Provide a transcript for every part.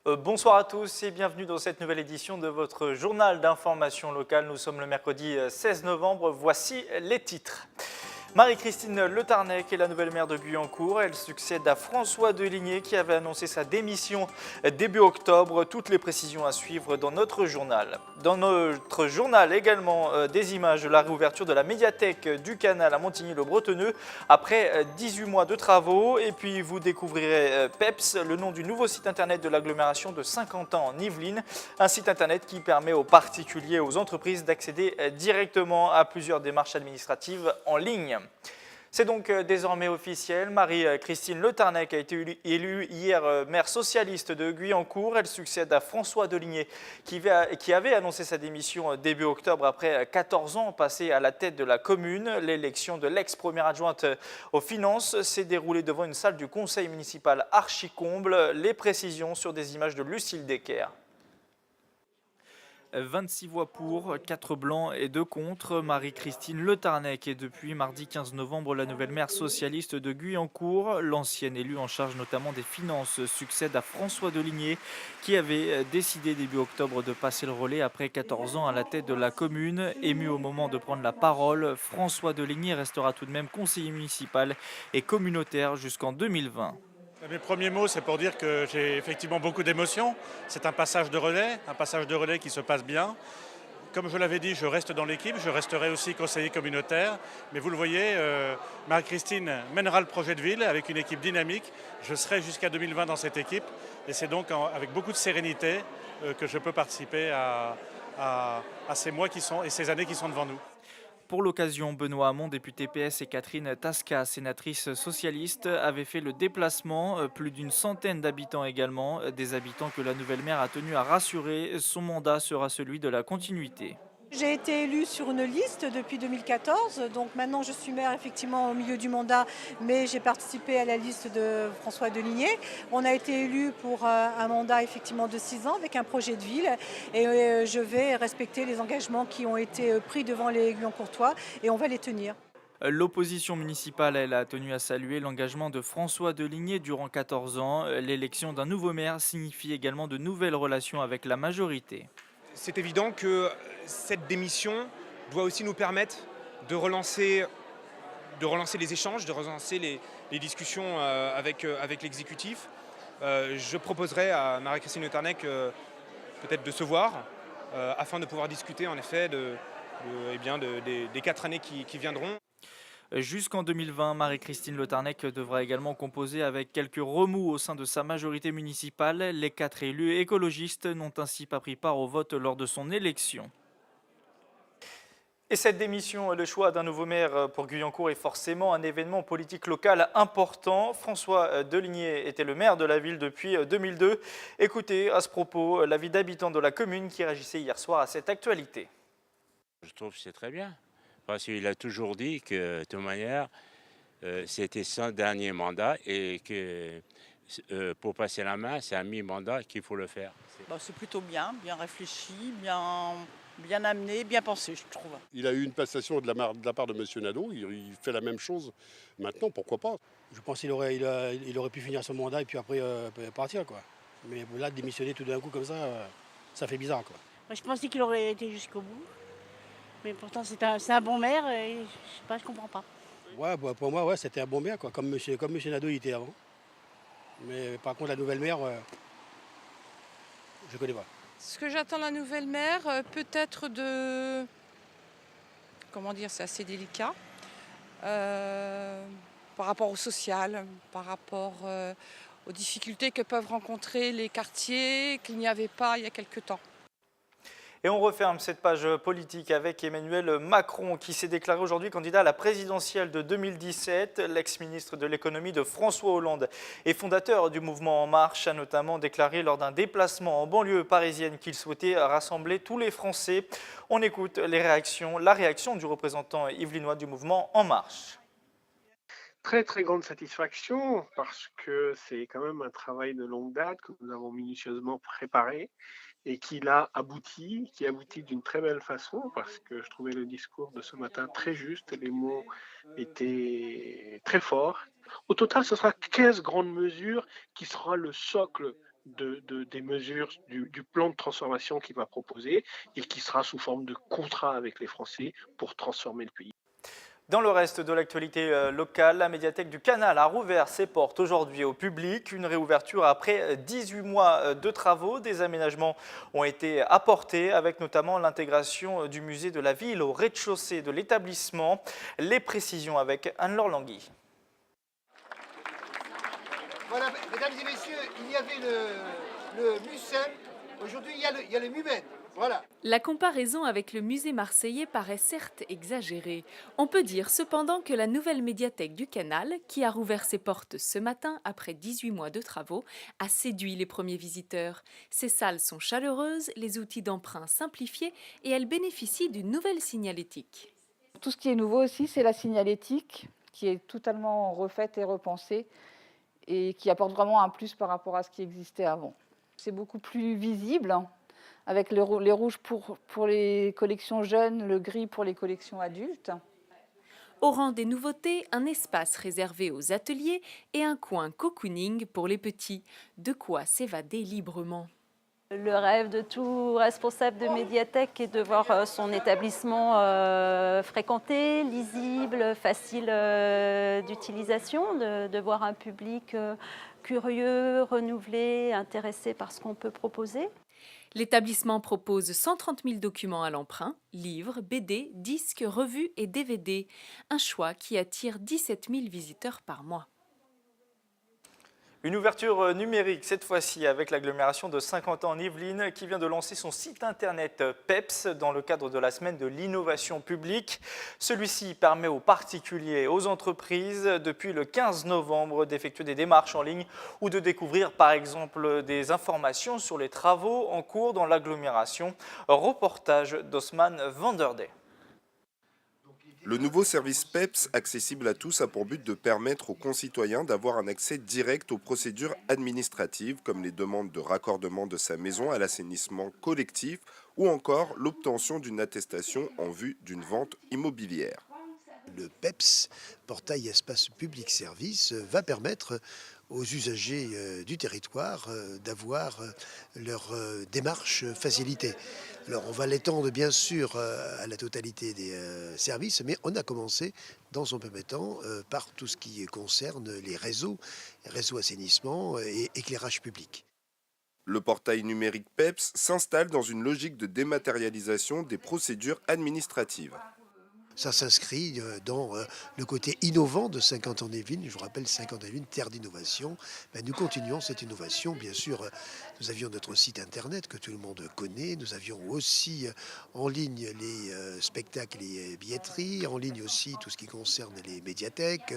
Bonsoir à tous et bienvenue dans cette nouvelle édition de votre journal d'information locale. Nous sommes le mercredi 16 novembre, voici les titres. Marie-Christine Le Tarnec est la nouvelle maire de Guyancourt. Elle succède à François Deligné qui avait annoncé sa démission début octobre. Toutes les précisions à suivre dans notre journal. Dans notre journal également des images de la réouverture de la médiathèque du Canal à Montigny-le-Bretonneux après 18 mois de travaux. Et puis vous découvrirez PEPS, le nom du nouveau site internet de l'agglomération de Saint-Quentin en Yvelines. Un site internet qui permet aux particuliers et aux entreprises d'accéder directement à plusieurs démarches administratives en ligne. C'est donc désormais officiel. Marie-Christine Le Tarnec a été élue hier maire socialiste de Guyancourt. Elle succède à François Deligné qui avait annoncé sa démission début octobre après 14 ans passés à la tête de la commune. L'élection de l'ex-première adjointe aux finances s'est déroulée devant une salle du conseil municipal archi-comble. Les précisions sur des images de Lucille Decker. 26 voix pour, 4 blancs et 2 contre. Marie-Christine Le Tarnec est depuis mardi 15 novembre la nouvelle maire socialiste de Guyancourt. L'ancienne élue en charge notamment des finances succède à François Deligné qui avait décidé début octobre de passer le relais après 14 ans à la tête de la commune. Ému au moment de prendre la parole, François Deligné restera tout de même conseiller municipal et communautaire jusqu'en 2020. Mes premiers mots, c'est pour dire que j'ai effectivement beaucoup d'émotions. C'est un passage de relais qui se passe bien. Comme je l'avais dit, je reste dans l'équipe, je resterai aussi conseiller communautaire. Mais vous le voyez, Marie-Christine mènera le projet de ville avec une équipe dynamique. Je serai jusqu'à 2020 dans cette équipe. Et c'est donc avec beaucoup de sérénité que je peux participer à ces mois et ces années qui sont devant nous. Pour l'occasion, Benoît Hamon, député PS, et Catherine Tasca, sénatrice socialiste, avaient fait le déplacement. Plus d'une centaine d'habitants également, des habitants que la nouvelle maire a tenu à rassurer. Son mandat sera celui de la continuité. J'ai été élue sur une liste depuis 2014, donc maintenant je suis maire effectivement au milieu du mandat, mais j'ai participé à la liste de François Deligné. On a été élu pour un mandat effectivement de 6 ans avec un projet de ville et je vais respecter les engagements qui ont été pris devant les Guyancourtois et on va les tenir. L'opposition municipale, elle, a tenu à saluer l'engagement de François Deligné durant 14 ans. L'élection d'un nouveau maire signifie également de nouvelles relations avec la majorité. C'est évident que cette démission doit aussi nous permettre de relancer les échanges, de relancer les discussions avec l'exécutif. Je proposerai à Marie-Christine Le Tarnec peut-être de se voir afin de pouvoir discuter en effet des 4 années qui viendront. Jusqu'en 2020, Marie-Christine Le Tarnec devra également composer avec quelques remous au sein de sa majorité municipale. Les 4 élus écologistes n'ont ainsi pas pris part au vote lors de son élection. Et cette démission, le choix d'un nouveau maire pour Guyancourt est forcément un événement politique local important. François Deligné était le maire de la ville depuis 2002. Écoutez à ce propos l'avis d'habitants de la commune qui réagissaient hier soir à cette actualité. Je trouve que c'est très bien, parce qu'il a toujours dit que, de toute manière, c'était son dernier mandat et que pour passer la main, c'est à mi-mandat qu'il faut le faire. C'est plutôt bien réfléchi, bien amené, bien pensé, je trouve. Il a eu une passation de la part de M. Nadeau, il fait la même chose maintenant, pourquoi pas. Je pense qu'il aurait pu finir son mandat et puis après partir, quoi. Mais là, démissionner tout d'un coup comme ça fait bizarre, quoi. Moi, je pensais qu'il aurait été jusqu'au bout. Mais pourtant, c'est un bon maire et je sais pas, je comprends pas. Ouais, pour moi, ouais, c'était un bon maire, quoi, comme monsieur Nadeau il était avant. Mais par contre, la nouvelle maire, je connais pas. Ce que j'attends de la nouvelle maire, peut-être de... Comment dire, c'est assez délicat. Par rapport au social, par rapport aux difficultés que peuvent rencontrer les quartiers qu'il n'y avait pas il y a quelque temps. Et on referme cette page politique avec Emmanuel Macron qui s'est déclaré aujourd'hui candidat à la présidentielle de 2017. L'ex-ministre de l'économie de François Hollande et fondateur du mouvement En Marche a notamment déclaré lors d'un déplacement en banlieue parisienne qu'il souhaitait rassembler tous les Français. On écoute la réaction du représentant yvelinois du mouvement En Marche. Très très grande satisfaction parce que c'est quand même un travail de longue date que nous avons minutieusement préparé et qui aboutit d'une très belle façon parce que je trouvais le discours de ce matin très juste, les mots étaient très forts. Au total, ce sera 15 grandes mesures qui sera le socle des mesures du plan de transformation qu'il va proposer et qui sera sous forme de contrat avec les Français pour transformer le pays. Dans le reste de l'actualité locale, la médiathèque du Canal a rouvert ses portes aujourd'hui au public. Une réouverture après 18 mois de travaux. Des aménagements ont été apportés avec notamment l'intégration du musée de la ville au rez-de-chaussée de l'établissement. Les précisions avec Anne-Laure Langui. Voilà, mesdames et messieurs, il y avait le MUSEM, aujourd'hui il y a le MUMEN. Voilà. La comparaison avec le musée marseillais paraît certes exagérée. On peut dire cependant que la nouvelle médiathèque du Canal, qui a rouvert ses portes ce matin après 18 mois de travaux, a séduit les premiers visiteurs. Ses salles sont chaleureuses, les outils d'emprunt simplifiés et elles bénéficient d'une nouvelle signalétique. Tout ce qui est nouveau aussi, c'est la signalétique qui est totalement refaite et repensée et qui apporte vraiment un plus par rapport à ce qui existait avant. C'est beaucoup plus visible, avec les rouges pour les collections jeunes, le gris pour les collections adultes. Au rang des nouveautés, un espace réservé aux ateliers et un coin cocooning pour les petits, de quoi s'évader librement. Le rêve de tout responsable de médiathèque est de voir son établissement fréquenté, lisible, facile d'utilisation, de voir un public curieux, renouvelé, intéressé par ce qu'on peut proposer. L'établissement propose 130 000 documents à l'emprunt, livres, BD, disques, revues et DVD. Un choix qui attire 17 000 visiteurs par mois. Une ouverture numérique cette fois-ci avec l'agglomération de Saint-Quentin en Yvelines qui vient de lancer son site internet PEPS dans le cadre de la semaine de l'innovation publique. Celui-ci permet aux particuliers et aux entreprises depuis le 15 novembre d'effectuer des démarches en ligne ou de découvrir par exemple des informations sur les travaux en cours dans l'agglomération. Reportage d'Osman Vanderde. Le nouveau service PEPS, accessible à tous, a pour but de permettre aux concitoyens d'avoir un accès direct aux procédures administratives, comme les demandes de raccordement de sa maison à l'assainissement collectif ou encore l'obtention d'une attestation en vue d'une vente immobilière. Le PEPS, portail espace public service, va permettre aux usagers du territoire d'avoir leur démarche facilitée. Alors on va l'étendre bien sûr à la totalité des services, mais on a commencé dans son premier temps par tout ce qui concerne les réseaux assainissement et éclairage public. Le portail numérique PEPS s'installe dans une logique de dématérialisation des procédures administratives. Ça s'inscrit dans le côté innovant de Saint-Quentin-en-Yvelines. Je vous rappelle, Saint-Quentin-en-Yvelines, terre d'innovation. Nous continuons cette innovation. Bien sûr, nous avions notre site internet que tout le monde connaît. Nous avions aussi en ligne les spectacles et les billetteries. En ligne aussi tout ce qui concerne les médiathèques,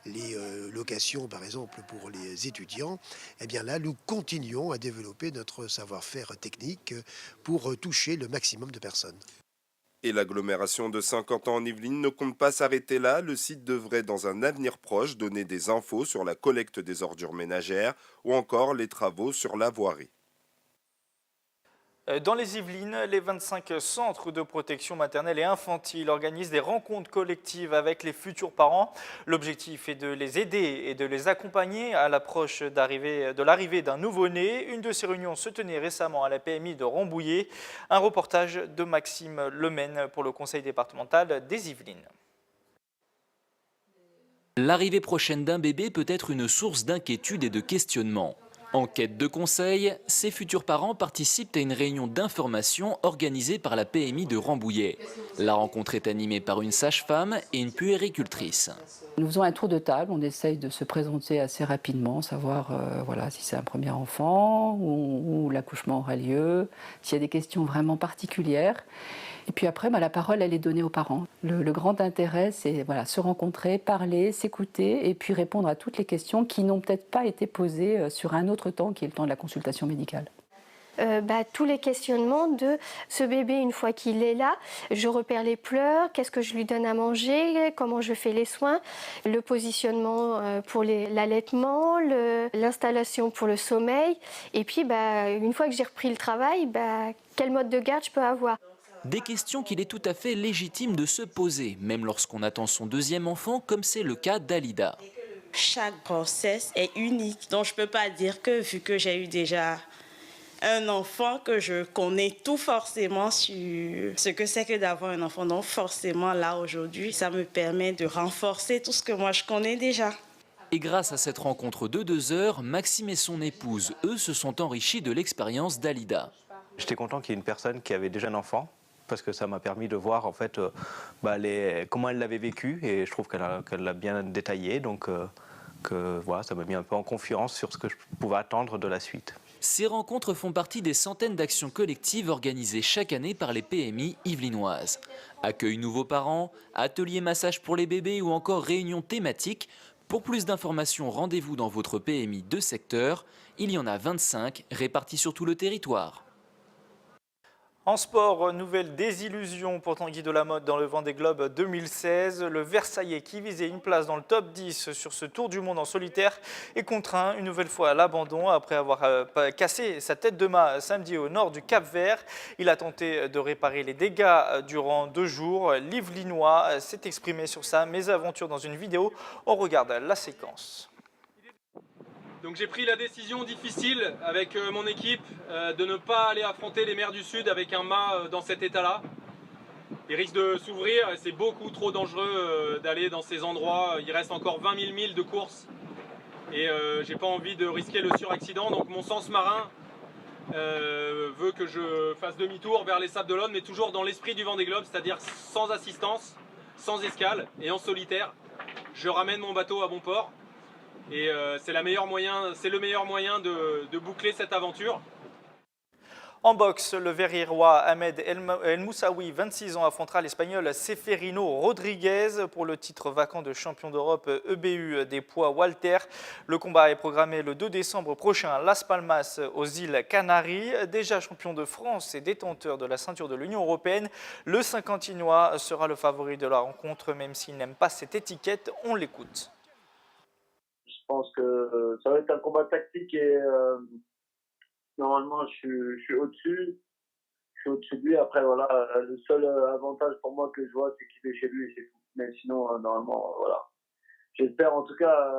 les locations par exemple pour les étudiants. Et bien là, nous continuons à développer notre savoir-faire technique pour toucher le maximum de personnes. Et l'agglomération de Saint-Quentin-en-Yvelines ne compte pas s'arrêter là. Le site devrait, dans un avenir proche, donner des infos sur la collecte des ordures ménagères ou encore les travaux sur la voirie. Dans les Yvelines, les 25 centres de protection maternelle et infantile organisent des rencontres collectives avec les futurs parents. L'objectif est de les aider et de les accompagner à l'approche de l'arrivée d'un nouveau-né. Une de ces réunions se tenait récemment à la PMI de Rambouillet. Un reportage de Maxime Lemaine pour le conseil départemental des Yvelines. L'arrivée prochaine d'un bébé peut être une source d'inquiétude et de questionnement. En quête de conseils, ces futurs parents participent à une réunion d'information organisée par la PMI de Rambouillet. La rencontre est animée par une sage-femme et une puéricultrice. Nous faisons un tour de table, on essaye de se présenter assez rapidement, savoir si c'est un premier enfant, où l'accouchement aura lieu, s'il y a des questions vraiment particulières. Et puis après, la parole, elle est donnée aux parents. Le grand intérêt, c'est se rencontrer, parler, s'écouter et puis répondre à toutes les questions qui n'ont peut-être pas été posées sur un autre temps, qui est le temps de la consultation médicale. Tous les questionnements de ce bébé, une fois qu'il est là, je repère les pleurs, qu'est-ce que je lui donne à manger, comment je fais les soins, le positionnement pour l'allaitement, l'installation pour le sommeil, et puis une fois que j'ai repris le travail, quel mode de garde je peux avoir. Des questions qu'il est tout à fait légitime de se poser, même lorsqu'on attend son deuxième enfant, comme c'est le cas d'Alida. chaque grossesse est unique. Donc je ne peux pas dire que vu que j'ai eu déjà un enfant, que je connais tout forcément sur ce que c'est que d'avoir un enfant. Donc forcément là aujourd'hui, ça me permet de renforcer tout ce que moi je connais déjà. Et grâce à cette rencontre de 2 heures, Maxime et son épouse, eux, se sont enrichis de l'expérience d'Alida. J'étais content qu'il y ait une personne qui avait déjà un enfant, parce que ça m'a permis de voir en fait comment elle l'avait vécu, et je trouve qu'elle l'a bien détaillé, donc voilà, ça m'a mis un peu en confiance sur ce que je pouvais attendre de la suite. Ces rencontres font partie des centaines d'actions collectives organisées chaque année par les PMI yvelinoises. Accueil nouveaux parents, ateliers massage pour les bébés ou encore réunions thématiques. Pour plus d'informations, rendez-vous dans votre PMI de secteur. Il y en a 25 répartis sur tout le territoire. En sport, nouvelle désillusion pour Tanguy Delamothe dans le Vendée Globe 2016. Le Versaillais, qui visait une place dans le top 10 sur ce Tour du monde en solitaire, est contraint une nouvelle fois à l'abandon après avoir cassé sa tête de mât samedi au nord du Cap-Vert. Il a tenté de réparer les dégâts durant 2 jours. L'Yvelinois s'est exprimé sur sa mésaventure dans une vidéo. On regarde la séquence. Donc j'ai pris la décision difficile avec mon équipe de ne pas aller affronter les mers du Sud avec un mât dans cet état-là. Il risque de s'ouvrir et c'est beaucoup trop dangereux d'aller dans ces endroits. Il reste encore 20 000 milles de course et j'ai pas envie de risquer le suraccident. Donc mon sens marin veut que je fasse demi-tour vers les Sables d'Olonne, mais toujours dans l'esprit du Vendée Globe, c'est-à-dire sans assistance, sans escale et en solitaire. Je ramène mon bateau à bon port. Et c'est le meilleur moyen de boucler cette aventure. En boxe, le verriérois Ahmed El Moussaoui, 26 ans, affrontera l'Espagnol Seferino Rodriguez pour le titre vacant de champion d'Europe EBU des poids Walter. Le combat est programmé le 2 décembre prochain à Las Palmas aux îles Canaries. Déjà champion de France et détenteur de la ceinture de l'Union européenne, le Saint-Quentinois sera le favori de la rencontre, même s'il n'aime pas cette étiquette. On l'écoute. Je pense que ça va être un combat tactique et normalement je suis au-dessus. Je suis au-dessus de lui. Après, voilà, le seul avantage pour moi que je vois, c'est qu'il est chez lui et c'est tout. Mais sinon, normalement, voilà. J'espère en tout cas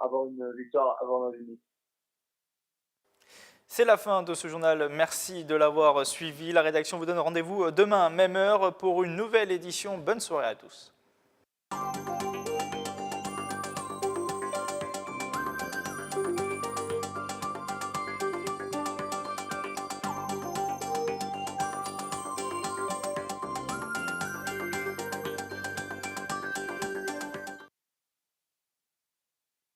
avoir une victoire avant la limite. C'est la fin de ce journal. Merci de l'avoir suivi. La rédaction vous donne rendez-vous demain, même heure, pour une nouvelle édition. Bonne soirée à tous.